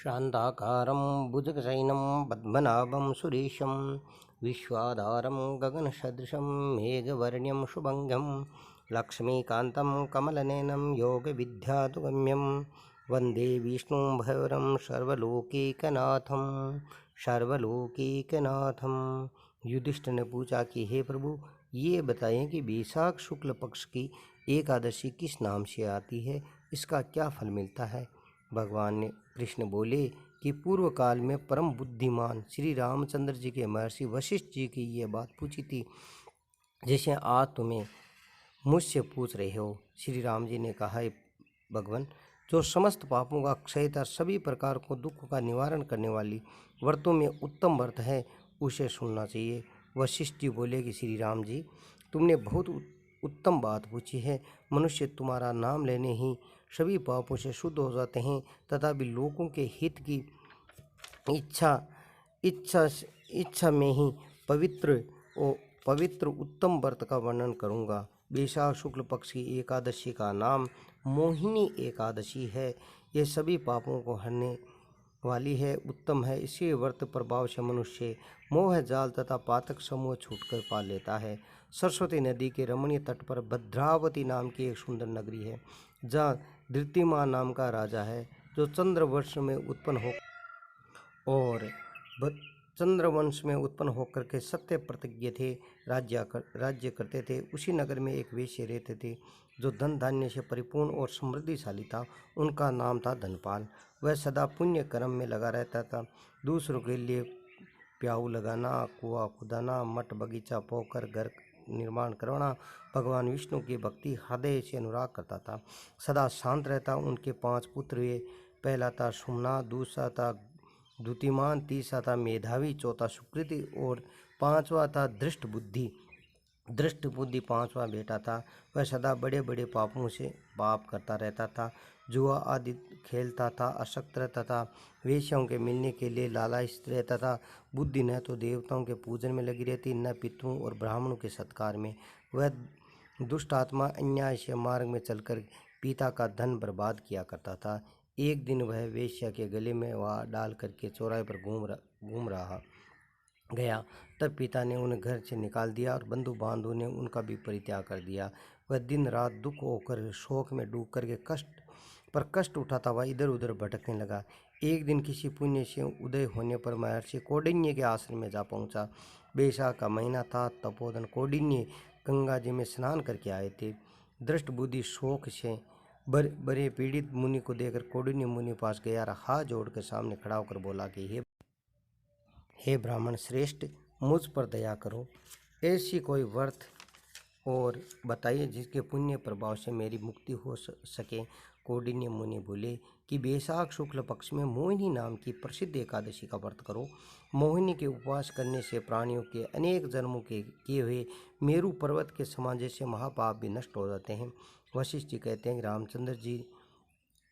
शान्ताकारं भुजगशयनं पद्मनाभं सुरेशं विश्वाधारं गगनसदृशं मेघवर्ण्यं शुभङ्गं लक्ष्मीकान्तं कमलनयनं योगविद्यातुगम्यं वन्दे विष्णुं भैरवं सर्वलोकैकनाथं। युधिष्ठिर ने पूछा कि हे प्रभु, ये बताएं कि वैशाख शुक्ल पक्ष की एकादशी किस नाम से आती है, इसका क्या फल मिलता है। भगवान ने कृष्ण बोले कि पूर्व काल में परम बुद्धिमान श्री रामचंद्र जी के महर्षि वशिष्ठ जी की ये बात पूछी थी, जैसे आज तुम्हें मुझसे पूछ रहे हो। श्री राम जी ने कहा, भगवान, जो समस्त पापों का क्षयता, सभी प्रकार को दुख का निवारण करने वाली व्रतों में उत्तम व्रत है, उसे सुनना चाहिए। वशिष्ठ जी बोले कि श्री राम जी, तुमने बहुत उत्तम बात पूछी है। मनुष्य तुम्हारा नाम लेने ही सभी पापों से शुद्ध हो जाते हैं, तथा भी लोगों के हित की इच्छा में ही पवित्र उत्तम व्रत का वर्णन करूँगा। वैशाख शुक्ल पक्ष की एकादशी का नाम मोहिनी एकादशी है। यह सभी पापों को हरने वाली है, उत्तम है। इसी व्रत प्रभाव से मनुष्य मोह जाल तथा पातक समूह छूटकर पा लेता है। सरस्वती नदी के रमणीय तट पर भद्रावती नाम की एक सुंदर नगरी है, जहाँ धृतिमान नाम का राजा है, जो चंद्रवंश में उत्पन्न होकर के सत्य प्रतिज्ञ थे, राज्य करते थे। उसी नगर में एक वेश्य रहते थे, जो धन धान्य से परिपूर्ण और समृद्धिशाली था। उनका नाम था धनपाल। वह सदा पुण्य कर्म में लगा रहता था। दूसरों के लिए प्याऊ लगाना, कुआं खुदाना, मठ बगीचा पोकर घर निर्माण करवाना, भगवान विष्णु की भक्ति हृदय से अनुराग करता था। सदा शांत रहता। उनके 5 पुत्र हुए। पहला था सोमनाथ, दूसरा था द्युतिमान, तीसरा था मेधावी, चौथा सुकृति और 5वां था दृष्ट बुद्धि। 5वां बेटा था। वह सदा बड़े बड़े पापों से पाप करता रहता था, जुआ आदि खेलता था, अशक्त रहता था, वेश्याओं के मिलने के लिए लालायित रहता था। बुद्धि न तो देवताओं के पूजन में लगी रहती, न पितरों और ब्राह्मणों के सत्कार में। वह दुष्ट आत्मा अन्याय से मार्ग में चलकर पिता का धन बर्बाद किया करता था। एक दिन वह वेश्या के गले में वह डाल करके चौराहे पर घूम रहा गया। तब पिता ने उन्हें घर से निकाल दिया और बंधु बांधवों ने उनका भी परित्याग कर दिया। वह दिन रात दुख होकर शोक में डूब करके कष्ट उठाता हुआ इधर उधर भटकने लगा। एक दिन किसी पुण्य से उदय होने पर महर्षि कौंडिन्य के आश्रम में जा पहुंचा। वैशाख का महीना था। तपोधन कौंडिन्य गंगा जी में स्नान करके आए थे। दृष्ट बुद्धि शोक से बड़े पीड़ित मुनि को देखकर कौंडिन्य मुनि पास गया और हाथ जोड़कर सामने खड़ा होकर बोला कि हे ब्राह्मण श्रेष्ठ, मुझ पर दया करो। ऐसी कोई व्रत और बताइए जिसके पुण्य प्रभाव से मेरी मुक्ति हो सके। कौंडिन्य मुनि बोले कि वैशाख शुक्ल पक्ष में मोहिनी नाम की प्रसिद्ध एकादशी का व्रत करो। मोहिनी के उपवास करने से प्राणियों के अनेक जन्मों के किए हुए मेरु पर्वत के समान जैसे महापाप भी नष्ट हो जाते हैं। वशिष्ठ जी कहते हैं कि रामचंद्र जी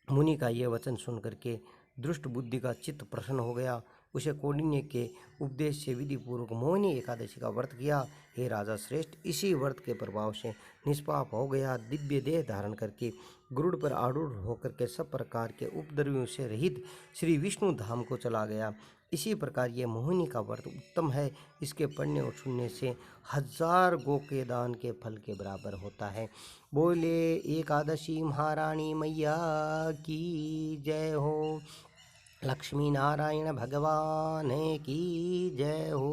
मुनि का यह वचन सुन करके दुष्ट बुद्धि का चित्त प्रसन्न हो गया। उसे कौंडिन्य के उपदेश से विधि पूर्वक मोहिनी एकादशी का व्रत किया। हे राजा श्रेष्ठ, इसी व्रत के प्रभाव से निष्पाप हो गया। दिव्य देह धारण करके गरुड़ पर आरूढ़ होकर के सब प्रकार के उपद्रवियों से रहित श्री विष्णु धाम को चला गया। इसी प्रकार ये मोहिनी का व्रत उत्तम है। इसके पढ़ने और सुनने से 1000 गो के दान के फल के बराबर होता है। बोले एकादशी महारानी मैया की जय हो। लक्ष्मी नारायण भगवान की जय हो।